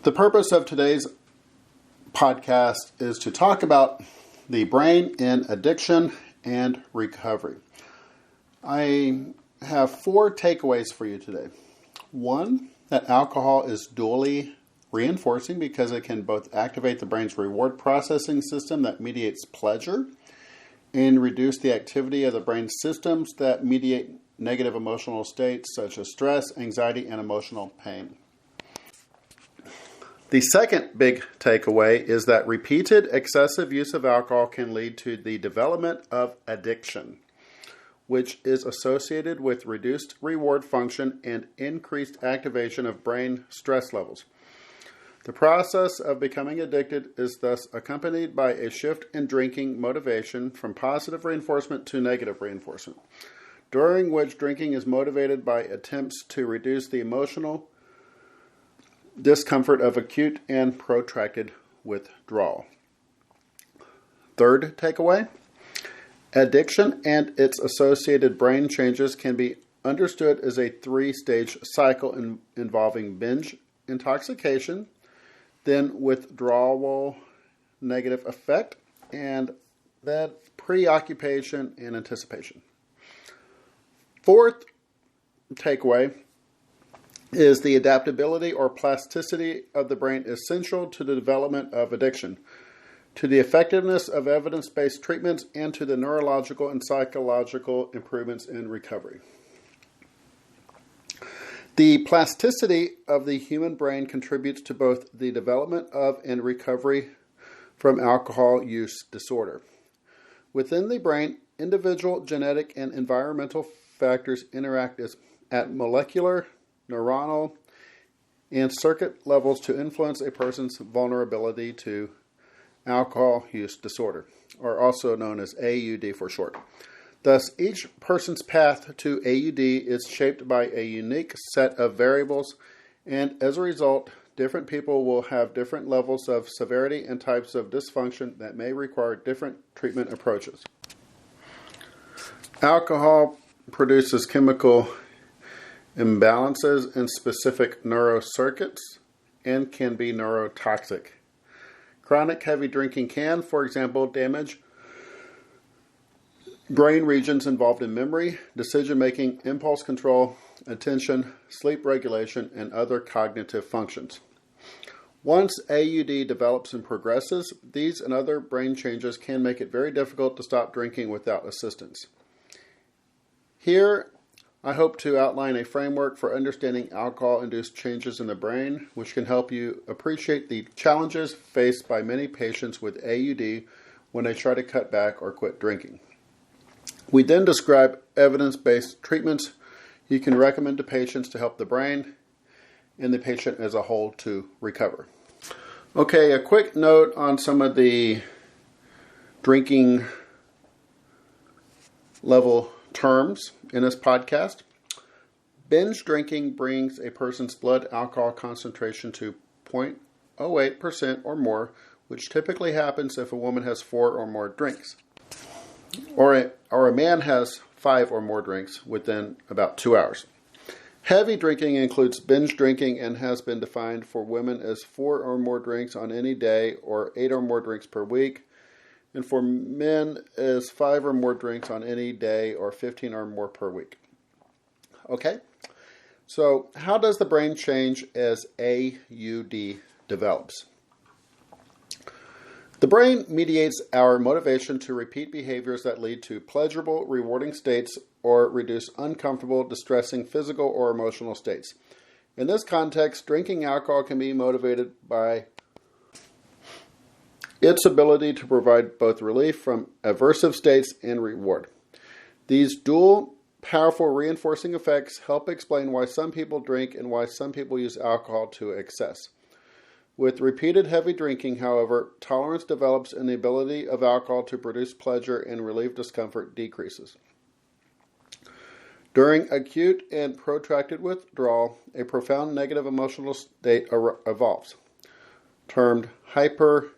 The purpose of today's podcast is to talk about the brain in addiction and recovery. I have 4 takeaways for you today. 1, that alcohol is dually reinforcing because it can both activate the brain's reward processing system that mediates pleasure and reduce the activity of the brain systems that mediate negative emotional states such as stress, anxiety, and emotional pain. The second big takeaway is that repeated excessive use of alcohol can lead to the development of addiction, which is associated with reduced reward function and increased activation of brain stress levels. The process of becoming addicted is thus accompanied by a shift in drinking motivation from positive reinforcement to negative reinforcement, during which drinking is motivated by attempts to reduce the emotional discomfort of acute and protracted withdrawal. Third takeaway, addiction and its associated brain changes can be understood as a 3-stage cycle involving binge intoxication, then withdrawal negative effect, and then preoccupation and anticipation. Fourth takeaway is the adaptability or plasticity of the brain essential to the development of addiction, to the effectiveness of evidence-based treatments, and to the neurological and psychological improvements in recovery. The plasticity of the human brain contributes to both the development of and recovery from alcohol use disorder. Within the brain, individual genetic and environmental factors interact at molecular, neuronal, and circuit levels to influence a person's vulnerability to alcohol use disorder, or also known as AUD for short. Thus, each person's path to AUD is shaped by a unique set of variables, and as a result, different people will have different levels of severity and types of dysfunction that may require different treatment approaches. Alcohol produces chemical imbalances in specific neurocircuits and can be neurotoxic. Chronic heavy drinking can, for example, damage brain regions involved in memory, decision-making, impulse control, attention, sleep regulation, and other cognitive functions. Once AUD develops and progresses, these and other brain changes can make it very difficult to stop drinking without assistance. Here, I hope to outline a framework for understanding alcohol-induced changes in the brain, which can help you appreciate the challenges faced by many patients with AUD when they try to cut back or quit drinking. We then describe evidence-based treatments you can recommend to patients to help the brain and the patient as a whole to recover. Okay, a quick note on some of the drinking level terms in this podcast. Binge drinking brings a person's blood alcohol concentration to 0.08% or more, which typically happens if a woman has 4 or more drinks, or a man has 5 or more drinks within about 2 hours. Heavy drinking includes binge drinking and has been defined for women as 4 or more drinks on any day or 8 or more drinks per week, and for men is 5 or more drinks on any day or 15 or more per week. Okay, so how does the brain change as AUD develops? The brain mediates our motivation to repeat behaviors that lead to pleasurable, rewarding states or reduce uncomfortable, distressing physical or emotional states. In this context, drinking alcohol can be motivated by its ability to provide both relief from aversive states and reward. These dual, powerful reinforcing effects help explain why some people drink and why some people use alcohol to excess. With repeated heavy drinking, however, tolerance develops and the ability of alcohol to produce pleasure and relieve discomfort decreases. During acute and protracted withdrawal, a profound negative emotional state evolves, termed hypercataphia.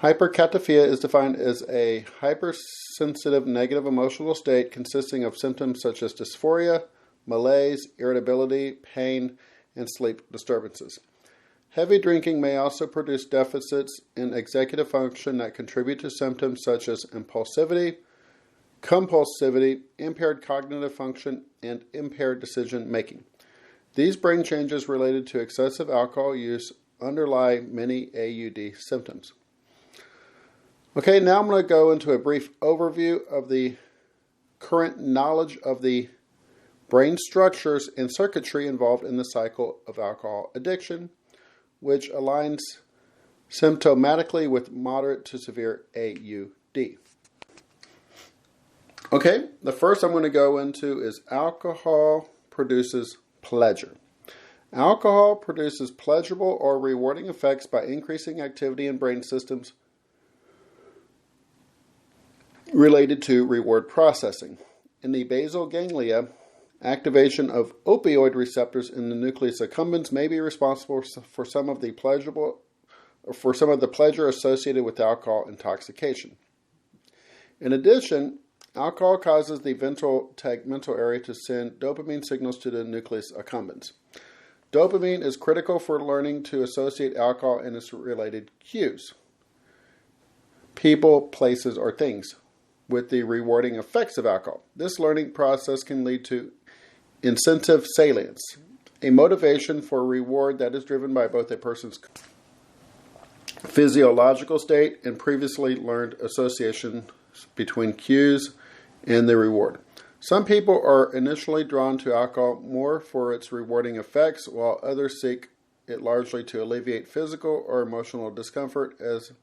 Hypercataphia is defined as a hypersensitive negative emotional state consisting of symptoms such as dysphoria, malaise, irritability, pain, and sleep disturbances. Heavy drinking may also produce deficits in executive function that contribute to symptoms such as impulsivity, compulsivity, impaired cognitive function, and impaired decision making. These brain changes related to excessive alcohol use underlie many AUD symptoms. Okay, now I'm going to go into a brief overview of the current knowledge of the brain structures and circuitry involved in the cycle of alcohol addiction, which aligns symptomatically with moderate to severe AUD. Okay, the first I'm going to go into is alcohol produces pleasure. Alcohol produces pleasurable or rewarding effects by increasing activity in brain systems related to reward processing. In the basal ganglia, activation of opioid receptors in the nucleus accumbens may be responsible for some of the pleasure associated with alcohol intoxication. In addition, alcohol causes the ventral tegmental area to send dopamine signals to the nucleus accumbens. Dopamine is critical for learning to associate alcohol and its related cues, people, places, or things, with the rewarding effects of alcohol. This learning process can lead to incentive salience, a motivation for reward that is driven by both a person's physiological state and previously learned association between cues and the reward. Some people are initially drawn to alcohol more for its rewarding effects, while others seek it largely to alleviate physical or emotional discomfort, as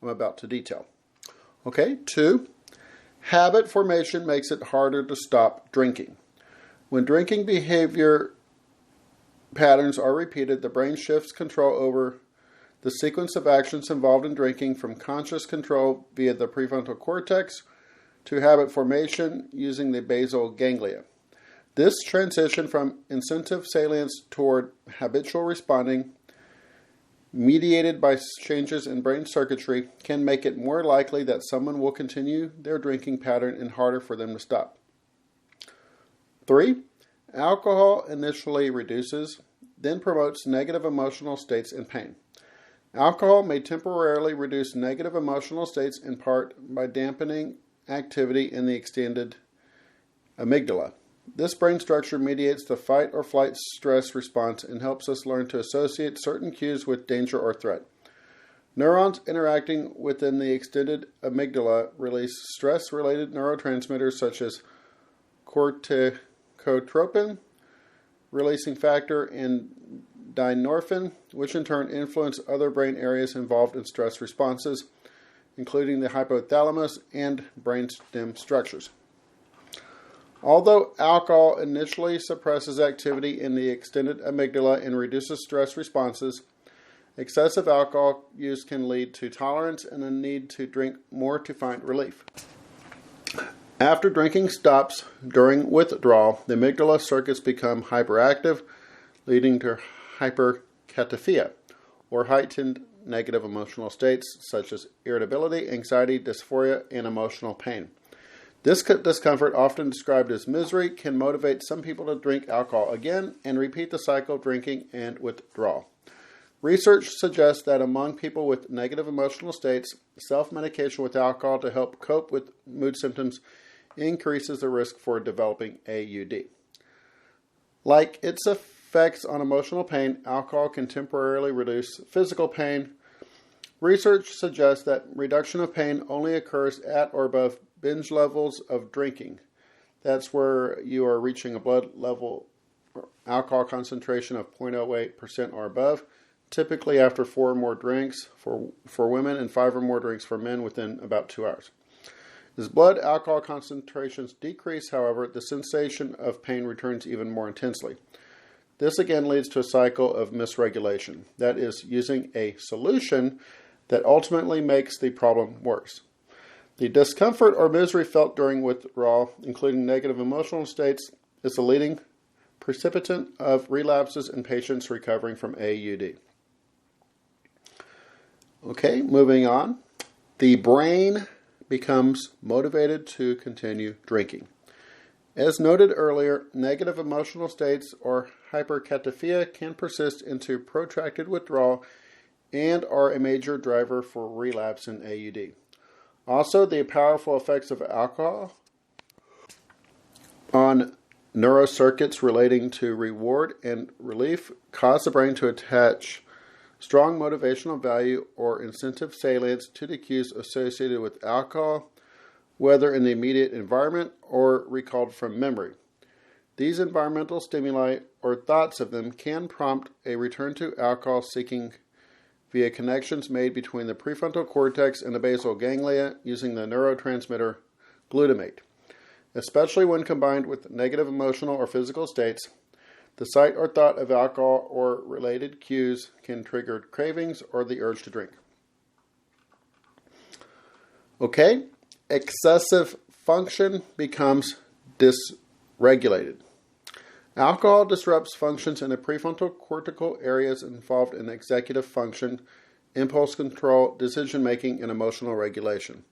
I'm about to detail. Okay, 2. Habit formation makes it harder to stop drinking. When drinking behavior patterns are repeated, the brain shifts control over the sequence of actions involved in drinking from conscious control via the prefrontal cortex to habit formation using the basal ganglia. This transition from incentive salience toward habitual responding, mediated by changes in brain circuitry, can make it more likely that someone will continue their drinking pattern and harder for them to stop. 3. Alcohol initially reduces, then promotes negative emotional states and pain. Alcohol may temporarily reduce negative emotional states in part by dampening activity in the extended amygdala. This brain structure mediates the fight or flight stress response and helps us learn to associate certain cues with danger or threat. Neurons interacting within the extended amygdala release stress-related neurotransmitters such as corticotropin, releasing factor, and dynorphin, which in turn influence other brain areas involved in stress responses, including the hypothalamus and brainstem structures. Although alcohol initially suppresses activity in the extended amygdala and reduces stress responses, excessive alcohol use can lead to tolerance and a need to drink more to find relief. After drinking stops during withdrawal, the amygdala circuits become hyperactive, leading to hyperkataphia, or heightened negative emotional states such as irritability, anxiety, dysphoria, and emotional pain. This discomfort, often described as misery, can motivate some people to drink alcohol again and repeat the cycle of drinking and withdrawal. Research suggests that among people with negative emotional states, self-medication with alcohol to help cope with mood symptoms increases the risk for developing AUD. Like its effects on emotional pain, alcohol can temporarily reduce physical pain. Research suggests that reduction of pain only occurs at or above binge levels of drinking. That's where you are reaching a blood level alcohol concentration of 0.08% or above, typically after 4 or more drinks for women and 5 or more drinks for men within about 2 hours. As blood alcohol concentrations decrease, however, the sensation of pain returns even more intensely. This again leads to a cycle of misregulation, that is, using a solution that ultimately makes the problem worse. The discomfort or misery felt during withdrawal, including negative emotional states, is the leading precipitant of relapses in patients recovering from AUD. Okay, moving on. The brain becomes motivated to continue drinking. As noted earlier, negative emotional states or hyperkataphia can persist into protracted withdrawal and are a major driver for relapse in AUD. Also, the powerful effects of alcohol on neurocircuits relating to reward and relief cause the brain to attach strong motivational value or incentive salience to the cues associated with alcohol, whether in the immediate environment or recalled from memory. These environmental stimuli or thoughts of them can prompt a return to alcohol seeking via connections made between the prefrontal cortex and the basal ganglia using the neurotransmitter glutamate. Especially when combined with negative emotional or physical states, the sight or thought of alcohol or related cues can trigger cravings or the urge to drink. Okay, excessive function becomes dysregulated. Alcohol disrupts functions in the prefrontal cortical areas involved in executive function, impulse control, decision-making, and emotional regulation.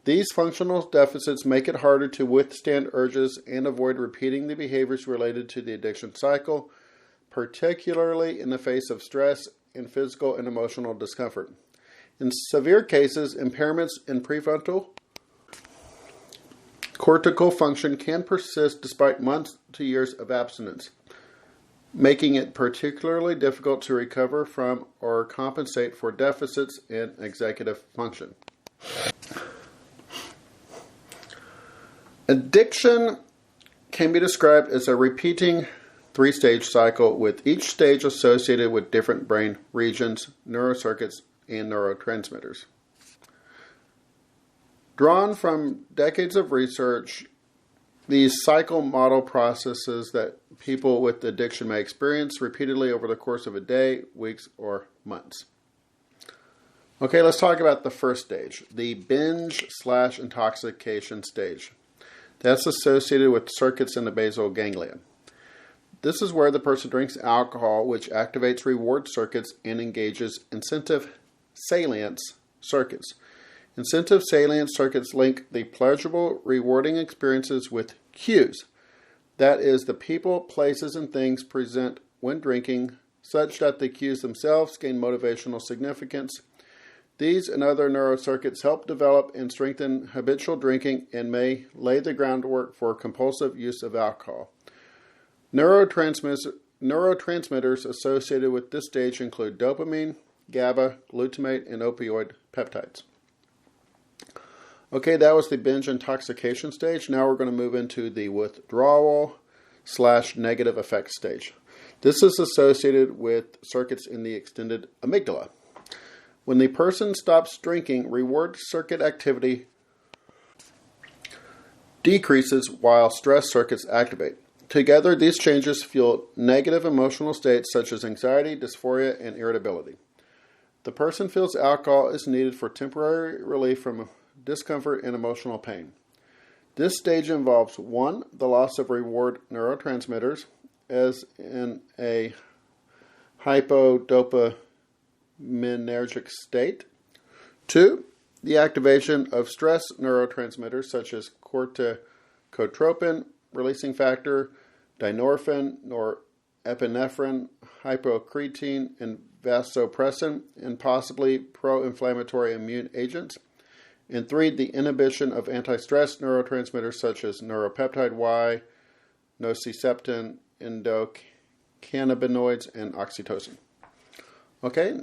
These functional deficits make it harder to withstand urges and avoid repeating the behaviors related to the addiction cycle, particularly in the face of stress and physical and emotional discomfort. In severe cases, impairments in prefrontal cortical function can persist despite months to years of abstinence, making it particularly difficult to recover from or compensate for deficits in executive function. Addiction can be described as a repeating three-stage cycle, with each stage associated with different brain regions, neurocircuits, and neurotransmitters. Drawn from decades of research, these cycle model processes that people with addiction may experience repeatedly over the course of a day, weeks, or months. Okay, let's talk about the first stage, the binge/intoxication stage. That's associated with circuits in the basal ganglia. This is where the person drinks alcohol, which activates reward circuits and engages incentive salience circuits. Incentive salience circuits link the pleasurable, rewarding experiences with cues. That is, the people, places, and things present when drinking, such that the cues themselves gain motivational significance. These and other neurocircuits help develop and strengthen habitual drinking and may lay the groundwork for compulsive use of alcohol. Neurotransmitters associated with this stage include dopamine, GABA, glutamate, and opioid peptides. Okay, that was the binge intoxication stage. Now we're going to move into the withdrawal/negative effect stage. This is associated with circuits in the extended amygdala. When the person stops drinking, reward circuit activity decreases while stress circuits activate. Together, these changes fuel negative emotional states such as anxiety, dysphoria, and irritability. The person feels alcohol is needed for temporary relief from discomfort and emotional pain. This stage involves 1. The loss of reward neurotransmitters, as in a hypodopaminergic state. 2. The activation of stress neurotransmitters such as corticotropin, releasing factor, dynorphin, norepinephrine, hypocretin, and vasopressin, and possibly pro-inflammatory immune agents. And 3. The inhibition of anti-stress neurotransmitters such as neuropeptide Y, nociceptin, endocannabinoids, and oxytocin. Okay,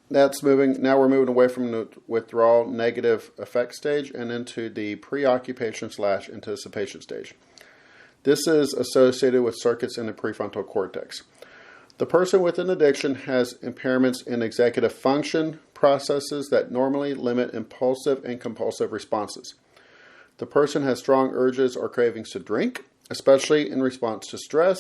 that's moving. Now we're moving away from the withdrawal negative effect stage and into the preoccupation/anticipation stage. This is associated with circuits in the prefrontal cortex. The person with an addiction has impairments in executive function processes that normally limit impulsive and compulsive responses. The person has strong urges or cravings to drink, especially in response to stress,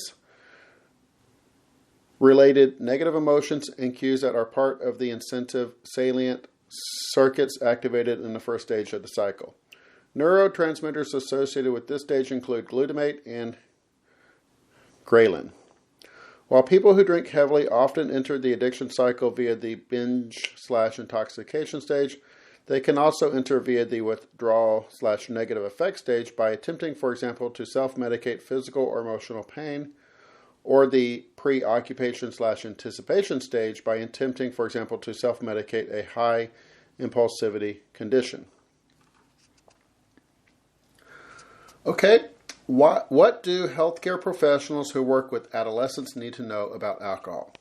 related negative emotions, and cues that are part of the incentive salient circuits activated in the first stage of the cycle. Neurotransmitters associated with this stage include glutamate and ghrelin. While people who drink heavily often enter the addiction cycle via the binge/intoxication stage, They can also enter via the withdrawal/negative effect stage by attempting, for example, to self-medicate physical or emotional pain, or the preoccupation/anticipation stage by attempting, for example, to self-medicate a high impulsivity condition. Okay, what do healthcare professionals who work with adolescents need to know about alcohol?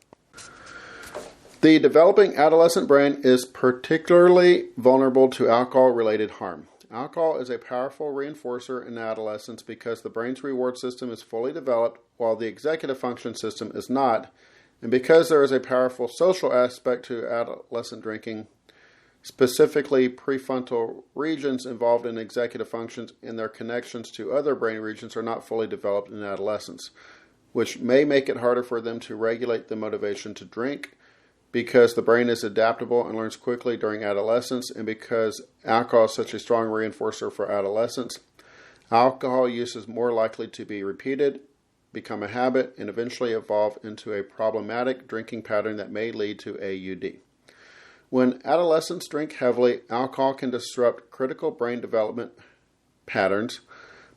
The developing adolescent brain is particularly vulnerable to alcohol-related harm. Alcohol is a powerful reinforcer in adolescence because the brain's reward system is fully developed while the executive function system is not, and because there is a powerful social aspect to adolescent drinking, specifically prefrontal regions involved in executive functions and their connections to other brain regions are not fully developed in adolescence, which may make it harder for them to regulate the motivation to drink, because the brain is adaptable and learns quickly during adolescence, and because alcohol is such a strong reinforcer for adolescents. Alcohol use is more likely to be repeated, become a habit, and eventually evolve into a problematic drinking pattern that may lead to AUD. When adolescents drink heavily, alcohol can disrupt critical brain development patterns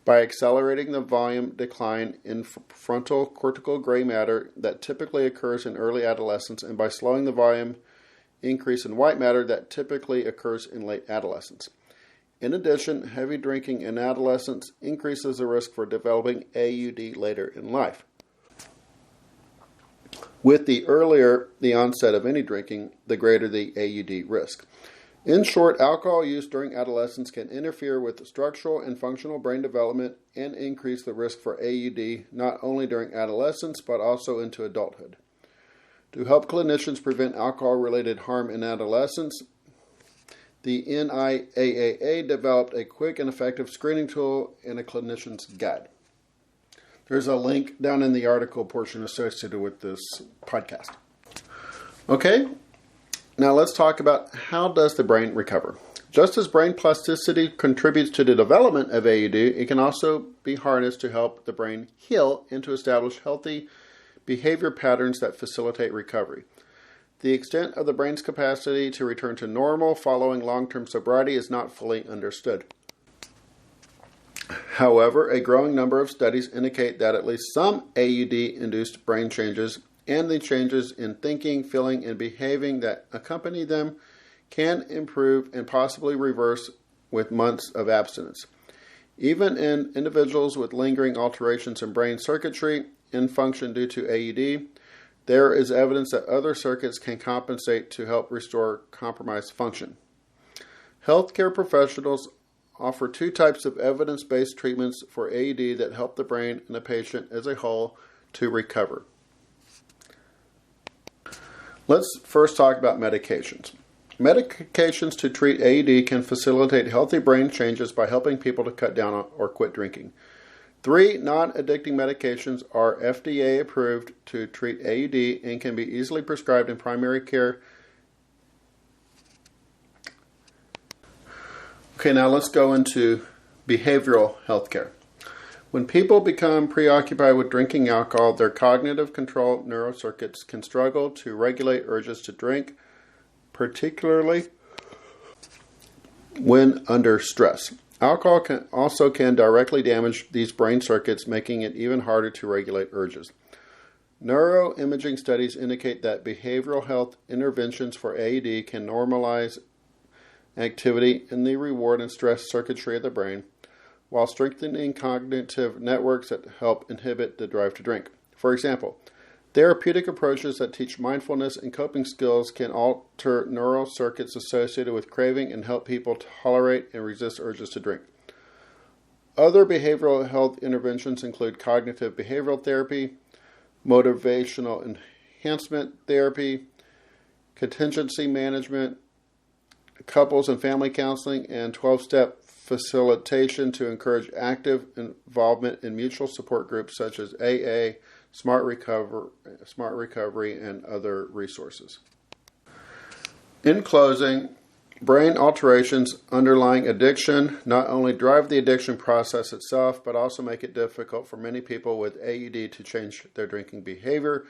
by accelerating the volume decline in frontal cortical gray matter that typically occurs in early adolescence, and by slowing the volume increase in white matter that typically occurs in late adolescence. In addition, heavy drinking in adolescence increases the risk for developing AUD later in life. With the earlier the onset of any drinking, the greater the AUD risk. In short, alcohol use during adolescence can interfere with structural and functional brain development and increase the risk for AUD not only during adolescence but also into adulthood. To help clinicians prevent alcohol-related harm in adolescence, the NIAAA developed a quick and effective screening tool and a clinician's guide. There's a link down in the article portion associated with this podcast. Okay. Now let's talk about how does the brain recover. Just as brain plasticity contributes to the development of AUD, it can also be harnessed to help the brain heal and to establish healthy behavior patterns that facilitate recovery. The extent of the brain's capacity to return to normal following long-term sobriety is not fully understood. However, a growing number of studies indicate that at least some AUD-induced brain changes and the changes in thinking, feeling, and behaving that accompany them can improve and possibly reverse with months of abstinence. Even in individuals with lingering alterations in brain circuitry and function due to AUD, there is evidence that other circuits can compensate to help restore compromised function. Healthcare professionals offer two types of evidence-based treatments for AUD that help the brain and the patient as a whole to recover. Let's first talk about medications. Medications to treat AUD can facilitate healthy brain changes by helping people to cut down on or quit drinking. 3 non-addicting medications are FDA approved to treat AUD and can be easily prescribed in primary care. Okay, now let's go into behavioral health care. When people become preoccupied with drinking alcohol, their cognitive control neurocircuits can struggle to regulate urges to drink, particularly when under stress. Alcohol can directly damage these brain circuits, making it even harder to regulate urges. Neuroimaging studies indicate that behavioral health interventions for AUD can normalize activity in the reward and stress circuitry of the brain, while strengthening cognitive networks that help inhibit the drive to drink. For example, therapeutic approaches that teach mindfulness and coping skills can alter neural circuits associated with craving and help people tolerate and resist urges to drink. Other behavioral health interventions include cognitive behavioral therapy, motivational enhancement therapy, contingency management, couples and family counseling, and 12-step facilitation to encourage active involvement in mutual support groups such as AA, Smart Recovery, and other resources. In closing, brain alterations underlying addiction not only drive the addiction process itself, but also make it difficult for many people with AUD to change their drinking behavior,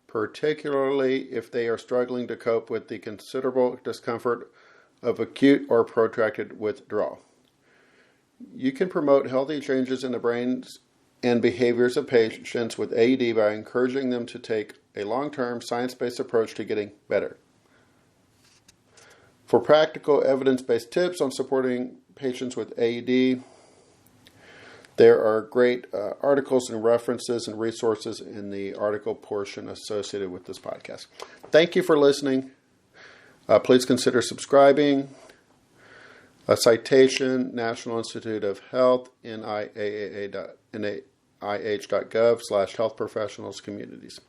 particularly if they are struggling to cope with the considerable discomfort of acute or protracted withdrawal. You can promote healthy changes in the brains and behaviors of patients with AUD by encouraging them to take a long-term, science-based approach to getting better. For practical, evidence-based tips on supporting patients with AUD, there are great articles and references and resources in the article portion associated with this podcast. Thank you for listening. Please consider subscribing. A citation, National Institute of Health, NIH.gov/health professionals communities.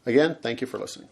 Again, thank you for listening.